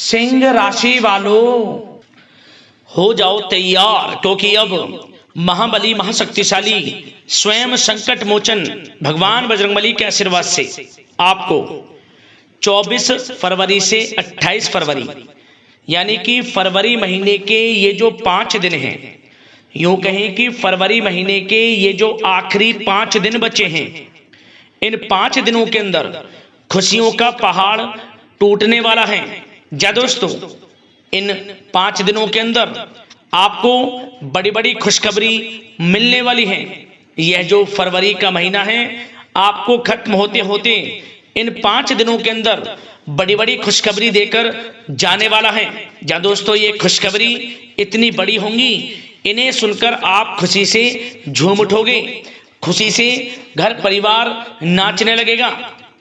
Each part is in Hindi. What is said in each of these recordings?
सिंह राशि वालों हो जाओ तैयार, क्योंकि अब महाबली महाशक्तिशाली स्वयं संकट मोचन भगवान बजरंगबली के आशीर्वाद से आपको 24 फरवरी से 28 फरवरी यानी कि फरवरी महीने के ये जो 5 दिन हैं, यूं कहें कि फरवरी महीने के ये जो आखिरी 5 दिन बचे हैं, इन 5 दिनों के अंदर खुशियों का पहाड़ टूटने वाला है। जा दोस्तों, इन 5 दिनों के अंदर आपको बड़ी बड़ी खुशखबरी मिलने वाली है। यह जो फरवरी का महीना है आपको खत्म होते होते इन 5 दिनों के अंदर बड़ी बड़ी खुशखबरी देकर जाने वाला है। जा दोस्तों, ये खुशखबरी इतनी बड़ी होंगी, इन्हें सुनकर आप खुशी से झूम उठोगे, खुशी से घर परिवार नाचने लगेगा।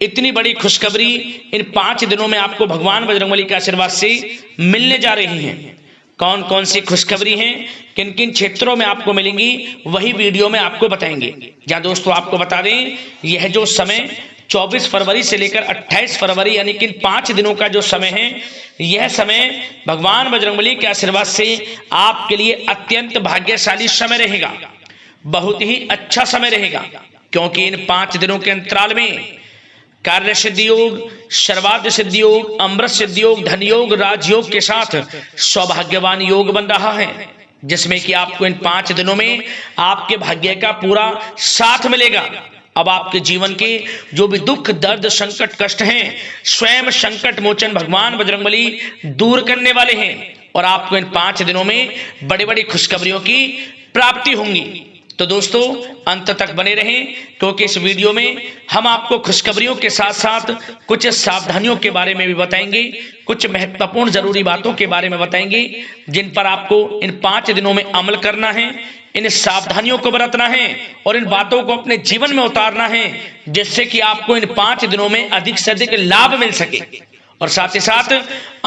इतनी बड़ी खुशखबरी इन 5 दिनों में आपको भगवान बजरंगबली के आशीर्वाद से मिलने जा रही हैं। कौन कौन सी खुशखबरी हैं, किन किन क्षेत्रों में आपको मिलेंगी, वही वीडियो में आपको बताएंगे। जहां दोस्तों आपको बता दें, यह जो समय 24 फरवरी से लेकर 28 फरवरी यानी कि 5 दिनों का जो समय है, यह समय भगवान बजरंगबली के आशीर्वाद से आपके लिए अत्यंत भाग्यशाली समय रहेगा, बहुत ही अच्छा समय रहेगा। क्योंकि इन 5 दिनों के अंतराल में कार्य सिद्धि योग, सर्वार्थ सिद्धि योग, अमृत सिद्धि योग, धन योग, राजयोग के साथ सौभाग्यवान योग बन रहा है, जिसमें कि आपको इन 5 दिनों में आपके भाग्य का पूरा साथ मिलेगा। अब आपके जीवन के जो भी दुख दर्द संकट कष्ट हैं, स्वयं संकट मोचन भगवान बजरंगबली दूर करने वाले हैं और आपको इन 5 दिनों में बड़ी बड़ी खुशखबरियों की प्राप्ति होंगी। तो दोस्तों अंत तक बने रहें, क्योंकि इस वीडियो में हम आपको खुशखबरियों के साथ साथ कुछ सावधानियों के बारे में भी बताएंगे, कुछ महत्वपूर्ण जरूरी बातों के बारे में बताएंगे, जिन पर आपको इन 5 दिनों में अमल करना है, इन सावधानियों को बरतना है और इन बातों को अपने जीवन में उतारना है, जिससे कि आपको इन 5 दिनों में अधिक से अधिक लाभ मिल सके और साथ ही साथ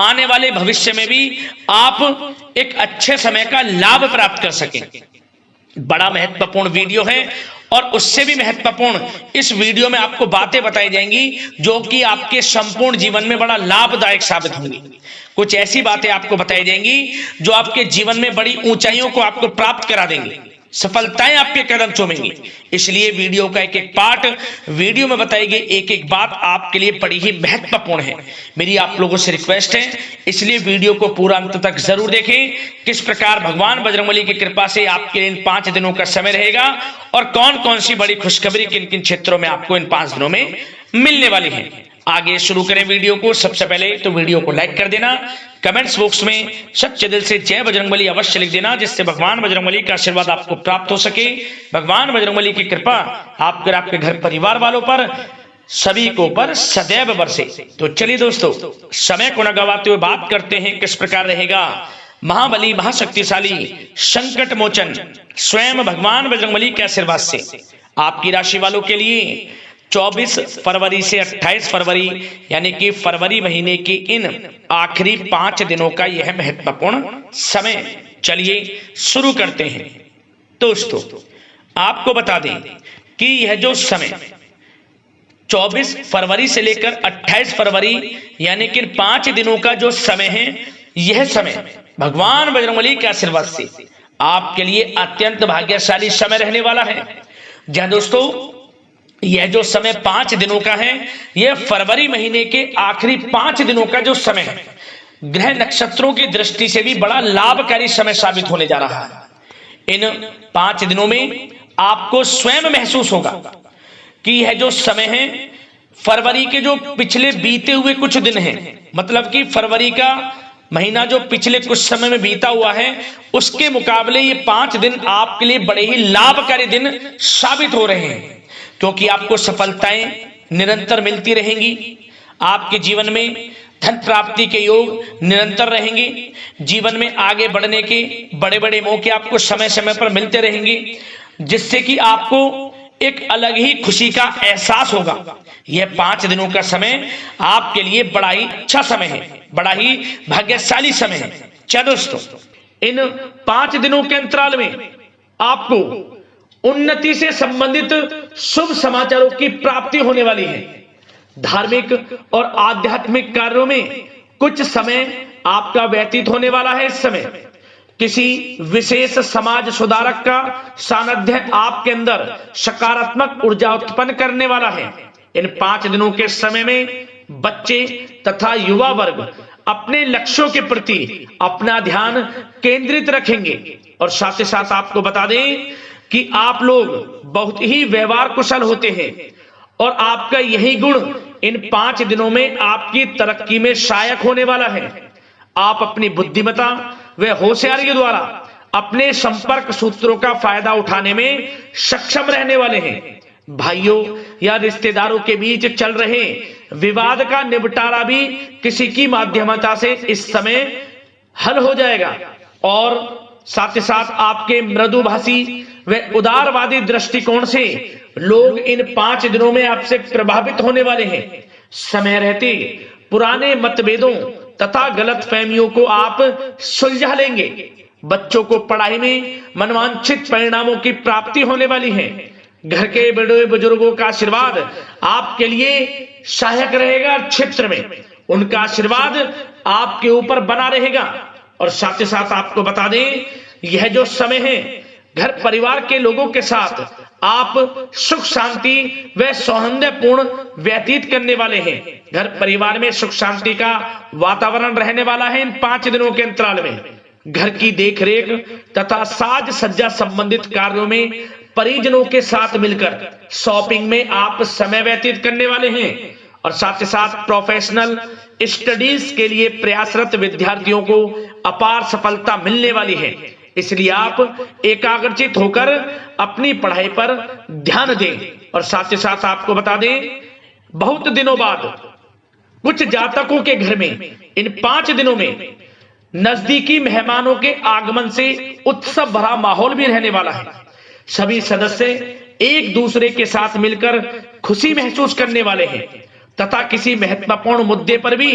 आने वाले भविष्य में भी आप एक अच्छे समय का लाभ प्राप्त कर सकें। बड़ा महत्वपूर्ण वीडियो है और उससे भी महत्वपूर्ण इस वीडियो में आपको बातें बताई जाएंगी जो कि आपके संपूर्ण जीवन में बड़ा लाभदायक साबित होंगी। कुछ ऐसी बातें आपको बताई जाएंगी जो आपके जीवन में बड़ी ऊंचाइयों को आपको प्राप्त करा देंगी, सफलताएं आपके कदम चूमेंगी। इसलिए वीडियो का एक एक पार्ट वीडियो में बताई गई एक एक बात आपके लिए बड़ी ही महत्वपूर्ण है। मेरी आप लोगों से रिक्वेस्ट है, इसलिए वीडियो को पूरा अंत तक जरूर देखें, किस प्रकार भगवान बजरंगबली की कृपा से आपके लिए इन 5 दिनों का समय रहेगा और कौन कौन सी बड़ी खुशखबरी किन किन क्षेत्रों में आपको इन 5 दिनों में मिलने वाली है। आगे शुरू करें वीडियो को। सबसे पहले तो वीडियो को लाइक कर देना, कमेंट्स बॉक्स में सच्चे दिल से जय बजरंगबली अवश्य लिख देना, जिससे भगवान बजरंगबली का आशीर्वाद आपको प्राप्त हो सके, भगवान बजरंगबली की कृपा आपके घर परिवार वालों पर सभी को पर सदैव बरसे। तो चलिए दोस्तों, समय को न गवाते हुए बात करते हैं किस प्रकार रहेगा महाबली महाशक्तिशाली संकट मोचन स्वयं भगवान बजरंगबली के आशीर्वाद से आपकी राशि वालों के लिए 24 फरवरी से 28 फरवरी यानी कि फरवरी महीने की इन आखिरी 5 दिनों का यह महत्वपूर्ण समय। चलिए शुरू करते हैं। दोस्तों आपको बता दें कि यह जो समय 24 फरवरी से लेकर 28 फरवरी यानी कि 5 दिनों का जो समय है, यह समय भगवान बजरंगबली के आशीर्वाद से आपके लिए अत्यंत भाग्यशाली समय रहने वाला है। जहां दोस्तों यह जो समय 5 दिनों का है, यह फरवरी महीने के आखिरी 5 दिनों का जो समय है, ग्रह नक्षत्रों की दृष्टि से भी बड़ा लाभकारी समय साबित होने जा रहा है। इन 5 दिनों में आपको स्वयं महसूस होगा कि यह जो समय है, फरवरी के जो पिछले बीते हुए कुछ दिन हैं, मतलब कि फरवरी का महीना जो पिछले कुछ समय में बीता हुआ है, उसके मुकाबले ये 5 दिन आपके लिए बड़े ही लाभकारी दिन साबित हो रहे हैं, क्योंकि आपको सफलताएं निरंतर मिलती रहेंगी, आपके जीवन में धन प्राप्ति के योग निरंतर रहेंगे, जीवन में आगे बढ़ने के बड़े बड़े मौके आपको समय समय पर मिलते रहेंगे, जिससे कि आपको एक अलग ही खुशी का एहसास होगा। यह 5 दिनों का समय आपके लिए बड़ा ही अच्छा समय है, बड़ा ही भाग्यशाली समय है। चलो दोस्तों, इन 5 दिनों के अंतराल में आपको उन्नति से संबंधित शुभ समाचारों की प्राप्ति होने वाली है। धार्मिक और आध्यात्मिक कार्यों में कुछ समय आपका व्यतीत होने वाला है। इस समय किसी विशेष समाज सुधारक का सानिध्य आपके अंदर सकारात्मक ऊर्जा उत्पन्न करने वाला है। इन 5 दिनों के समय में बच्चे तथा युवा वर्ग अपने लक्ष्यों के प्रति अपना ध्यान केंद्रित रखेंगे। और साथ ही साथ आपको बता दें कि आप लोग बहुत ही व्यवहार कुशल होते हैं और आपका यही गुण इन 5 दिनों में आपकी तरक्की में सहायक होने वाला है। आप अपनी बुद्धिमत्ता व होशियारी द्वारा अपने संपर्क सूत्रों का फायदा उठाने में सक्षम रहने वाले हैं। भाइयों या रिश्तेदारों के बीच चल रहे विवाद का निपटारा भी किसी की माध्यमता से इस समय हल हो जाएगा। और साथ ही साथ आपके मृदुभाषी व उदारवादी दृष्टिकोण से लोग इन 5 दिनों में आपसे प्रभावित होने वाले हैं। समय रहते पुराने मतभेदों तथा गलतफहमियों को आप सुलझा लेंगे। बच्चों को पढ़ाई में मनवांछित परिणामों की प्राप्ति होने वाली है। घर के बड़े बुजुर्गों का आशीर्वाद आपके लिए सहायक रहेगा। क्षेत्र में उनका आशीर्वाद आपके ऊपर बना रहेगा। और साथ ही साथ आपको बता दें, यह जो समय है घर परिवार के लोगों के साथ आप सुख शांति व सौहार्दपूर्ण व्यतीत करने वाले हैं। घर परिवार में सुख शांति का वातावरण रहने वाला है। इन 5 दिनों के अंतराल में घर की देखरेख तथा साज सज्जा संबंधित कार्यों में परिजनों के साथ मिलकर शॉपिंग में आप समय व्यतीत करने वाले हैं। और साथ ही साथ प्रोफेशनल स्टडीज के लिए प्रयासरत विद्यार्थियों को अपार सफलता मिलने वाली है। इसलिए आप एकाग्रचित होकर अपनी पढ़ाई पर ध्यान दें। और साथ ही साथ आपको बता दें, बहुत दिनों बाद कुछ जातकों के घर में इन 5 दिनों में नजदीकी मेहमानों के आगमन से उत्सव भरा माहौल भी रहने वाला है। सभी सदस्य एक दूसरे के साथ मिलकर खुशी महसूस करने वाले हैं तथा किसी महत्वपूर्ण मुद्दे पर भी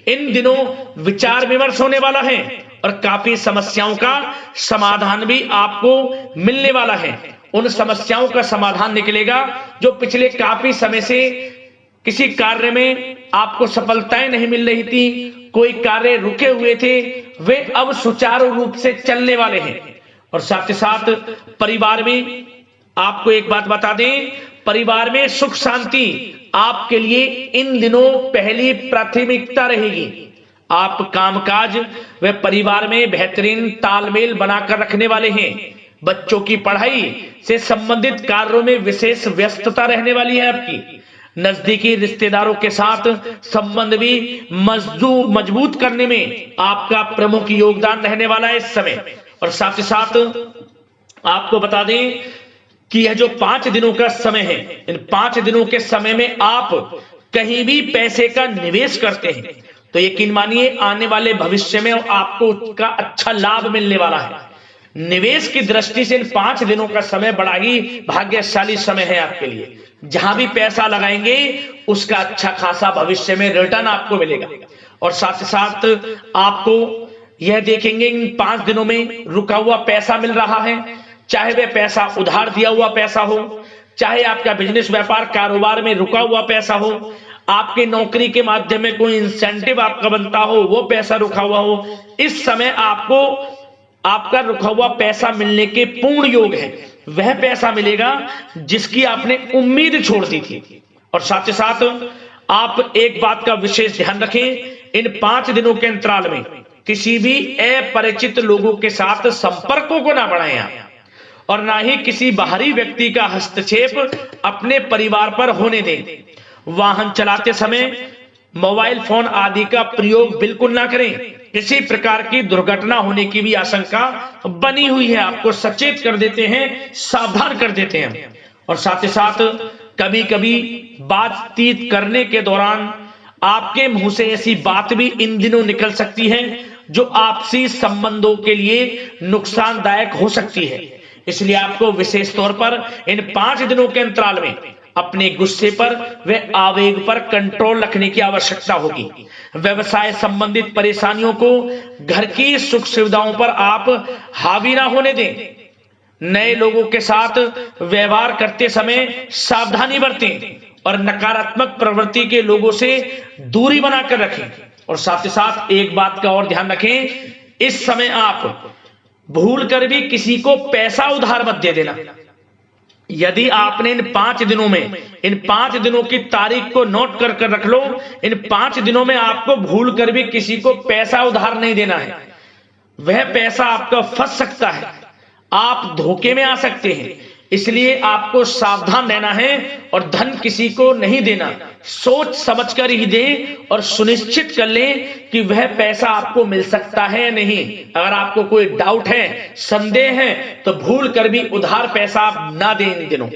इन दिनों विचार विमर्श होने वाला है और काफी समस्याओं का समाधान भी आपको मिलने वाला है। उन समस्याओं का समाधान निकलेगा जो पिछले काफी समय से किसी कार्य में आपको सफलताएं नहीं मिल रही थी, कोई कार्य रुके हुए थे, वे अब सुचारू रूप से चलने वाले हैं। और साथ ही साथ परिवार में आपको एक बात बता दें, परिवार में सुख शांति आपके लिए इन दिनों पहली प्राथमिकता रहेगी। आप कामकाज व परिवार में बेहतरीन तालमेल बनाकर रखने वाले हैं। बच्चों की पढ़ाई से संबंधित कार्यों में विशेष व्यस्तता रहने वाली है आपकी। नजदीकी रिश्तेदारों के साथ संबंध भी मजबूत करने में आपका प्रमुख योगदान रहने वाला है इस समय। और साथ ही साथ आपको बता दें कि यह जो 5 दिनों का समय है, इन 5 दिनों के समय में आप कहीं भी पैसे का निवेश करते हैं तो यकीन मानिए आने वाले भविष्य में आपको उसका अच्छा लाभ मिलने वाला है। निवेश की दृष्टि से इन 5 दिनों का समय बड़ा ही भाग्यशाली समय है आपके लिए। जहां भी पैसा लगाएंगे उसका अच्छा खासा भविष्य में रिटर्न आपको मिलेगा। और साथ ही साथ आपको यह देखेंगे इन 5 दिनों में रुका हुआ पैसा मिल रहा है, चाहे वह पैसा उधार दिया हुआ पैसा हो, चाहे आपका बिजनेस व्यापार कारोबार में रुका हुआ पैसा हो, आपके नौकरी के माध्यम में कोई इंसेंटिव आपका बनता हो, वो पैसा रुका हुआ हो। इस समय आपको आपका रुका हुआ पैसा मिलने के पूर्ण योग है। वह पैसा मिलेगा जिसकी आपने उम्मीद छोड़ दी थी। और साथ ही साथ आप एक बात का विशेष ध्यान रखें, इन 5 दिनों के अंतराल में किसी भी अपरिचित लोगों के साथ संपर्कों को ना बढ़ाएं आप, और ना ही किसी बाहरी व्यक्ति का हस्तक्षेप अपने परिवार पर होने दें। वाहन चलाते समय मोबाइल फोन आदि का प्रयोग बिल्कुल ना करें। किसी प्रकार की दुर्घटना होने की भी आशंका बनी हुई है। आपको सचेत कर देते हैं, सावधान कर देते हैं। और साथ ही साथ कभी कभी बातचीत करने के दौरान आपके मुंह से ऐसी बात भी इन दिनों निकल सकती है जो आपसी संबंधों के लिए नुकसानदायक हो सकती है। इसलिए आपको विशेष तौर पर इन 5 दिनों के अंतराल में अपने गुस्से पर व आवेग पर कंट्रोल रखने की आवश्यकता होगी। व्यवसाय संबंधित परेशानियों को घर की सुख सुविधाओं पर आप हावी ना होने दें। नए लोगों के साथ व्यवहार करते समय सावधानी बरतें और नकारात्मक प्रवृत्ति के लोगों से दूरी बनाकर रखें। और साथ ही साथ एक बात का और ध्यान रखें, इस समय आप भूल कर भी किसी को पैसा उधार मत दे देना। यदि आपने इन 5 दिनों में, इन 5 दिनों की तारीख को नोट कर कर रख लो, इन 5 दिनों में आपको भूल कर भी किसी को पैसा उधार नहीं देना है। वह पैसा आपका फंस सकता है, आप धोखे में आ सकते हैं, इसलिए आपको सावधान रहना है और धन किसी को नहीं देना। सोच समझकर ही दें और सुनिश्चित कर लें कि वह पैसा आपको मिल सकता है या नहीं। अगर आपको कोई डाउट है, संदेह है, तो भूल कर भी उधार पैसा आप ना दें इन दिनों,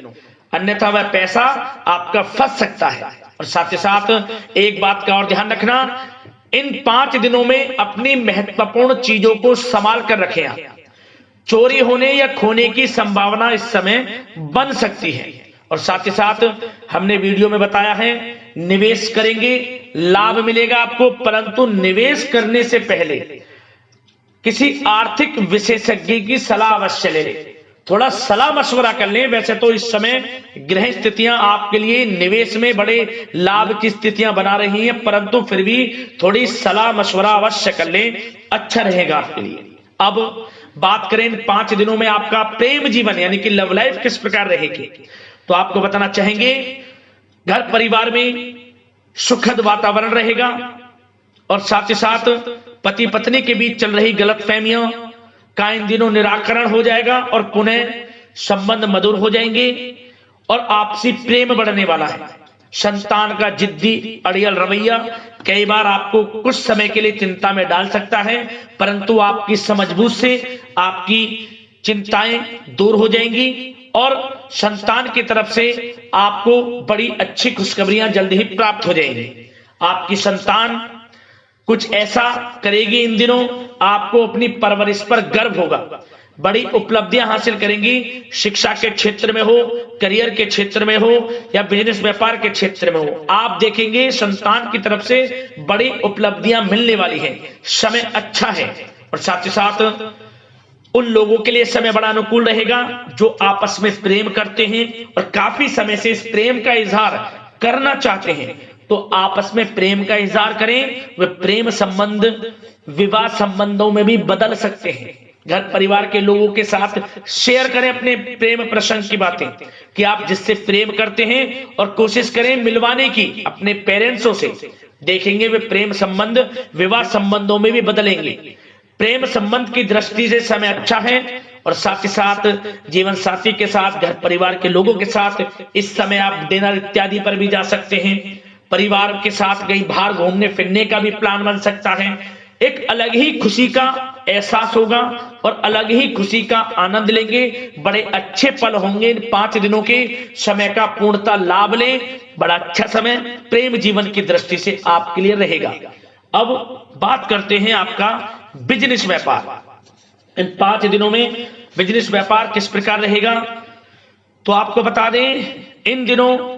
अन्यथा वह पैसा आपका फंस सकता है। और साथ ही साथ एक बात का और ध्यान रखना, इन 5 दिनों में अपनी महत्वपूर्ण चीजों को संभाल कर रखें। आप चोरी होने या खोने की संभावना इस समय बन सकती है। और साथ ही साथ हमने वीडियो में बताया है, निवेश करेंगे लाभ मिलेगा आपको, परंतु निवेश करने से पहले किसी आर्थिक विशेषज्ञ की सलाह अवश्य ले लें, थोड़ा सलाह मशवरा कर लें। वैसे तो इस समय ग्रह स्थितियां आपके लिए निवेश में बड़े लाभ की स्थितियां बना रही हैं, परंतु फिर भी थोड़ी सलाह मशवरा अवश्य कर लें, अच्छा रहेगा आपके लिए। अब बात करें इन 5 दिनों में आपका प्रेम जीवन यानी कि लव लाइफ किस प्रकार रहेगी, तो आपको बताना चाहेंगे, घर परिवार में सुखद वातावरण रहेगा और साथ ही साथ पति पत्नी के बीच चल रही गलतफहमियों का इन दिनों निराकरण हो जाएगा और पुनः संबंध मधुर हो जाएंगे और आपसी प्रेम बढ़ने वाला है। संतान का जिद्दी अड़ियल रवैया कई बार आपको कुछ समय के लिए चिंता में डाल सकता है, परंतु आपकी समझबूझ से आपकी चिंताएं दूर हो जाएंगी और संतान की तरफ से आपको बड़ी अच्छी खुशखबरियां जल्द ही प्राप्त हो जाएंगी। आपकी संतान कुछ ऐसा करेगी इन दिनों, आपको अपनी परवरिश पर गर्व होगा, बड़ी उपलब्धियां हासिल करेंगी। शिक्षा के क्षेत्र में हो, करियर के क्षेत्र में हो या बिजनेस व्यापार के क्षेत्र में हो, आप देखेंगे संतान की तरफ से बड़ी उपलब्धियां मिलने वाली है। समय अच्छा है और साथ ही साथ उन लोगों के लिए समय बड़ा अनुकूल रहेगा जो आपस में प्रेम करते हैं और काफी समय से इस प्रेम का इजहार करना चाहते हैं, तो आपस में प्रेम का इजहार करें। वे प्रेम संबंध विवाह संबंधों में भी बदल सकते हैं। घर परिवार के लोगों के साथ शेयर करें अपने प्रेम प्रसंग की बातें कि आप जिससे प्रेम करते हैं और कोशिश करें मिलवाने की अपने पेरेंट्सों से। देखेंगे वे प्रेम संबंध विवाह संबंधों में भी बदलेंगे। प्रेम संबंध की दृष्टि से समय अच्छा है और साथ ही साथ जीवन साथी के साथ, घर परिवार के लोगों के साथ इस समय आप डिनर इत्यादि पर भी जा सकते हैं। परिवार के साथ कहीं बाहर घूमने फिरने का भी प्लान बन सकता है। एक अलग ही खुशी का एहसास होगा और अलग ही खुशी का आनंद लेंगे। बड़े अच्छे पल होंगे इन 5 दिनों के, समय का पूर्णतः लाभ लें। बड़ा अच्छा समय प्रेम जीवन की दृष्टि से आपके लिए रहेगा। अब बात करते हैं आपका बिजनेस व्यापार। इन 5 दिनों में बिजनेस व्यापार किस प्रकार रहेगा, तो आपको बता दें, इन दिनों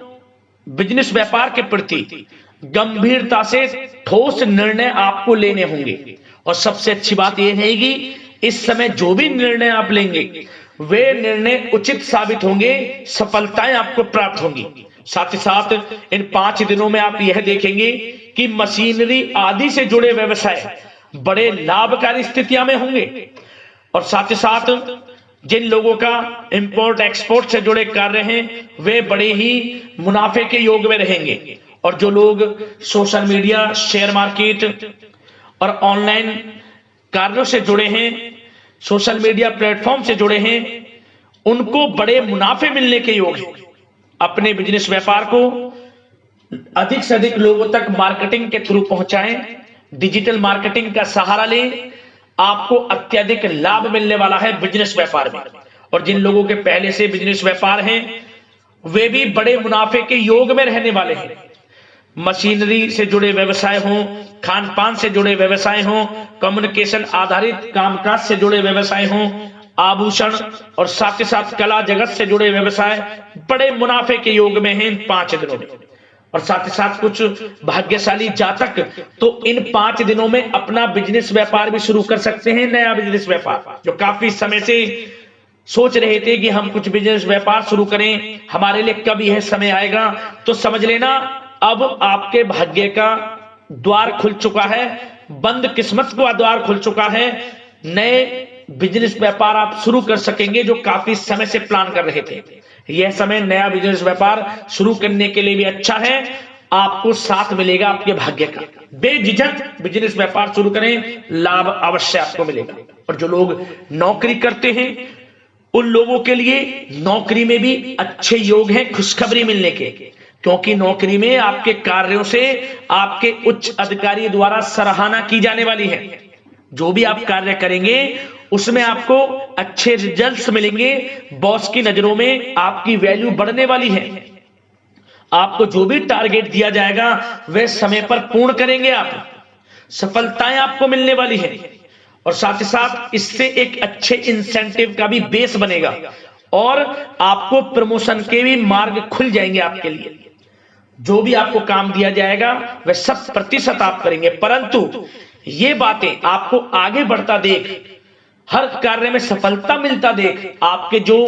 बिजनेस व्यापार के प्रति गंभीरता से ठोस निर्णय आपको लेने होंगे और सबसे अच्छी बात यह रहेगी, इस समय जो भी निर्णय आप लेंगे वे निर्णय उचित साबित होंगे, सफलताएं आपको प्राप्त होंगी। साथ ही साथ इन 5 दिनों में आप यह देखेंगे कि मशीनरी आदि से जुड़े व्यवसाय बड़े लाभकारी स्थितियां में होंगे और साथ ही साथ जिन लोगों का इंपोर्ट एक्सपोर्ट से जुड़े कार्य हैं वे बड़े ही मुनाफे के योग में रहेंगे और जो लोग सोशल मीडिया, शेयर मार्केट और ऑनलाइन कार्यों से जुड़े हैं, सोशल मीडिया प्लेटफॉर्म से जुड़े हैं, उनको बड़े मुनाफे मिलने के योग हैं। अपने बिजनेस व्यापार को अधिक से अधिक लोगों तक मार्केटिंग के थ्रू पहुंचाएं, डिजिटल मार्केटिंग का सहारा लें, आपको अत्यधिक लाभ मिलने वाला है बिजनेस व्यापार में। और जिन लोगों के पहले से बिजनेस व्यापार हैं वे भी बड़े मुनाफे के योग में रहने वाले हैं। मशीनरी से जुड़े व्यवसाय हों, खान पान से जुड़े व्यवसाय हों, कम्युनिकेशन आधारित कामकाज से जुड़े व्यवसाय हों, आभूषण और साथ ही साथ कला जगत से जुड़े व्यवसाय बड़े मुनाफे के योग में हैं इन 5 दिनों में। और साथ ही साथ कुछ भाग्यशाली जातक तो इन 5 दिनों में अपना बिजनेस व्यापार भी शुरू कर सकते हैं, नया बिजनेस व्यापार। जो काफी समय से सोच रहे थे कि हम कुछ बिजनेस व्यापार शुरू करें, हमारे लिए कब यह समय आएगा, तो समझ लेना अब आपके भाग्य का द्वार खुल चुका है, बंद किस्मत का द्वार खुल चुका है। नए बिजनेस व्यापार आप शुरू कर सकेंगे जो काफी समय से प्लान कर रहे थे। यह समय नया बिजनेस व्यापार शुरू करने के लिए भी अच्छा है। आपको साथ मिलेगा आपके भाग्य का। बेझिझक बिजनेस व्यापार शुरू करें, लाभ अवश्य आपको मिलेगा। और जो लोग नौकरी करते हैं उन लोगों के लिए नौकरी में भी अच्छे योग हैं खुशखबरी मिलने के, क्योंकि नौकरी में आपके कार्यों से आपके उच्च अधिकारी द्वारा सराहना की जाने वाली है। जो भी आप कार्य करेंगे उसमें आपको अच्छे रिजल्ट्स मिलेंगे। बॉस की नजरों में आपकी वैल्यू बढ़ने वाली है। आपको जो भी टारगेट दिया जाएगा वह समय पर पूर्ण करेंगे आप, सफलताएं आपको मिलने वाली है। और साथ ही साथ इससे एक अच्छे इंसेंटिव का भी बेस बनेगा और आपको प्रमोशन के भी मार्ग खुल जाएंगे आपके लिए। जो भी आपको काम दिया जाएगा वह 100% आप करेंगे, परंतु ये बातें आपको आगे बढ़ता देख, हर कार्य में सफलता मिलता देख आपके जो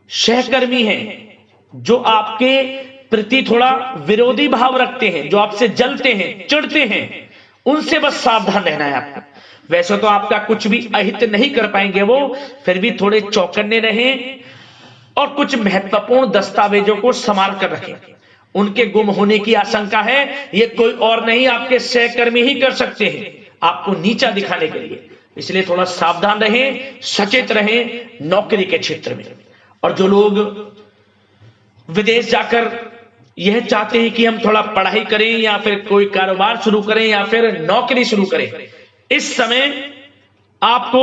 सहकर्मी हैं, जो आपके प्रति थोड़ा विरोधी भाव रखते हैं, जो आपसे जलते हैं, चिढ़ते हैं, उनसे बस सावधान रहना है आपको। वैसे तो आपका कुछ भी अहित नहीं कर पाएंगे वो, फिर भी थोड़े चौकन्ने रहें और कुछ महत्वपूर्ण दस्तावेजों को संभाल कर रखें। उनके गुम होने की आशंका है, ये कोई और नहीं आपके सहकर्मी ही कर सकते हैं आपको नीचा दिखाने के लिए। इसलिए थोड़ा सावधान रहें, सचेत रहें नौकरी के क्षेत्र में। और जो लोग विदेश जाकर यह चाहते हैं कि हम थोड़ा पढ़ाई करें या फिर कोई कारोबार शुरू करें या फिर नौकरी शुरू करें, इस समय आपको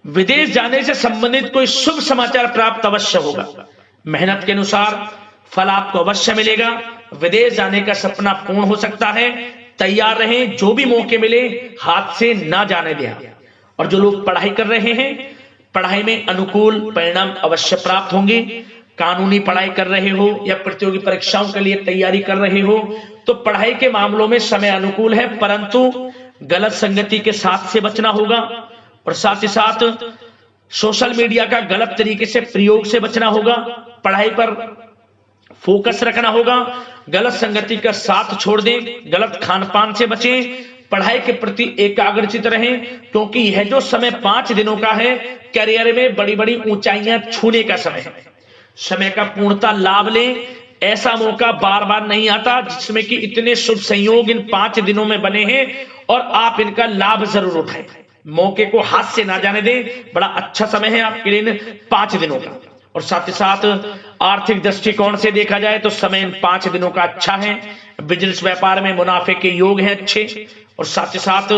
विदेश जाने से संबंधित कोई शुभ समाचार प्राप्त अवश्य होगा। मेहनत के अनुसार फल आपको अवश्य मिलेगा। विदेश जाने का सपना पूर्ण हो सकता है। तैयार रहें, जो भी मौके मिले हाथ से ना जाने दें। और जो लोग पढ़ाई कर रहे हैं, पढ़ाई में अनुकूल परिणाम अवश्य प्राप्त होंगे। कानूनी पढ़ाई कर रहे हो या प्रतियोगी परीक्षाओं के लिए तैयारी कर रहे हो तो पढ़ाई के मामलों में समय अनुकूल है, परंतु गलत संगति के साथ से बचना होगा। और साथ ही साथ सोशल मीडिया का गलत तरीके से प्रयोग से बचना होगा। पढ़ाई पर फोकस रखना होगा। गलत संगति का साथ छोड़ दें, गलत खान पान से बचें, पढ़ाई के प्रति एकाग्रचित रहें, क्योंकि यह जो समय 5 दिनों का है करियर में बड़ी बड़ी ऊंचाइयां छूने का समय है। समय का पूर्णता लाभ लें। ऐसा मौका बार बार नहीं आता जिसमें कि इतने शुभ संयोग इन 5 दिनों में बने हैं और आप इनका लाभ जरूर उठाएं। मौके को हाथ से ना जाने दें। बड़ा अच्छा समय है आपके लिए 5 दिनों का। और साथ ही साथ आर्थिक दृष्टिकोण से देखा जाए तो समय इन 5 दिनों का अच्छा है। बिजनेस व्यापार में मुनाफे के योग हैं अच्छे। और साथ ही साथ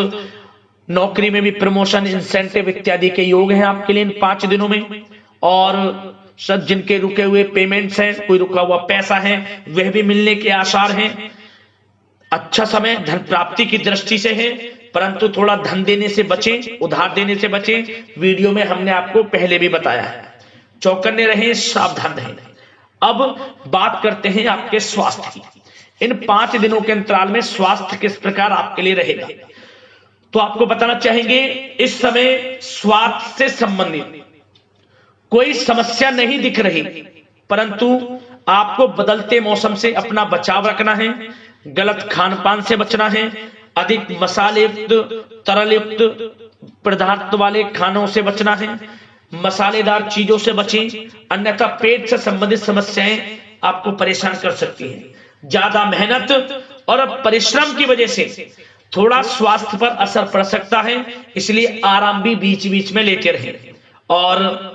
नौकरी में भी प्रमोशन, इंसेंटिव इत्यादि के योग हैं आपके लिए इन 5 दिनों में। और सब जिनके रुके हुए पेमेंट्स हैं, कोई रुका हुआ पैसा है, वह भी मिलने के आसार हैं। अच्छा समय धन प्राप्ति की दृष्टि से है, परंतु थोड़ा धन देने से बचें, उधार देने से बचें। वीडियो में हमने आपको पहले भी बताया है। चौकन्ने रहें, सावधान रहें। अब बात करते हैं आपके स्वास्थ्य की। इन 5 दिनों के अंतराल में स्वास्थ्य किस प्रकार आपके लिए रहेगा, तो आपको बताना चाहेंगे इस समय स्वास्थ्य से संबंधित कोई समस्या नहीं दिख रही, परंतु आपको बदलते मौसम से अपना बचाव रखना है। गलत खान पान से बचना है। अधिक मसाले युक्त, तरल युक्त पदार्थ वाले खानों से बचना है। मसालेदार चीजों से बचें, अन्यथा पेट से संबंधित समस्याएं आपको परेशान कर सकती हैं। ज्यादा मेहनत और परिश्रम की वजह से थोड़ा स्वास्थ्य पर असर पड़ सकता है, इसलिए आराम भी बीच बीच में लेते रहें। और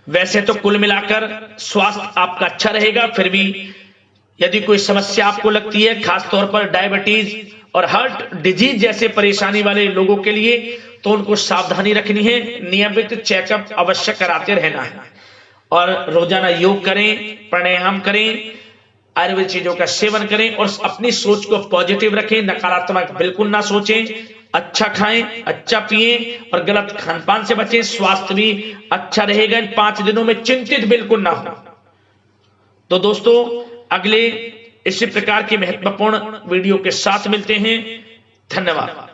वैसे तो कुल मिलाकर स्वास्थ्य आपका अच्छा रहेगा। फिर भी यदि कोई समस्या आपको लगती है, खासतौर पर डायबिटीज और हार्ट डिजीज जैसे परेशानी वाले लोगों के लिए, तो उनको सावधानी रखनी है। नियमित चेकअप अवश्य कराते रहना है और रोजाना योग करें, प्राणायाम करें, आयुर्वेद चीजों का सेवन करें और अपनी सोच को पॉजिटिव रखें। नकारात्मक बिल्कुल ना सोचें। अच्छा खाएं, अच्छा पिएं और गलत खान पान से बचें। स्वास्थ्य भी अच्छा रहेगा। इन 5 दिनों में चिंतित बिल्कुल ना हो। तो दोस्तों, अगले इसी प्रकार की महत्वपूर्ण वीडियो के साथ मिलते हैं। धन्यवाद।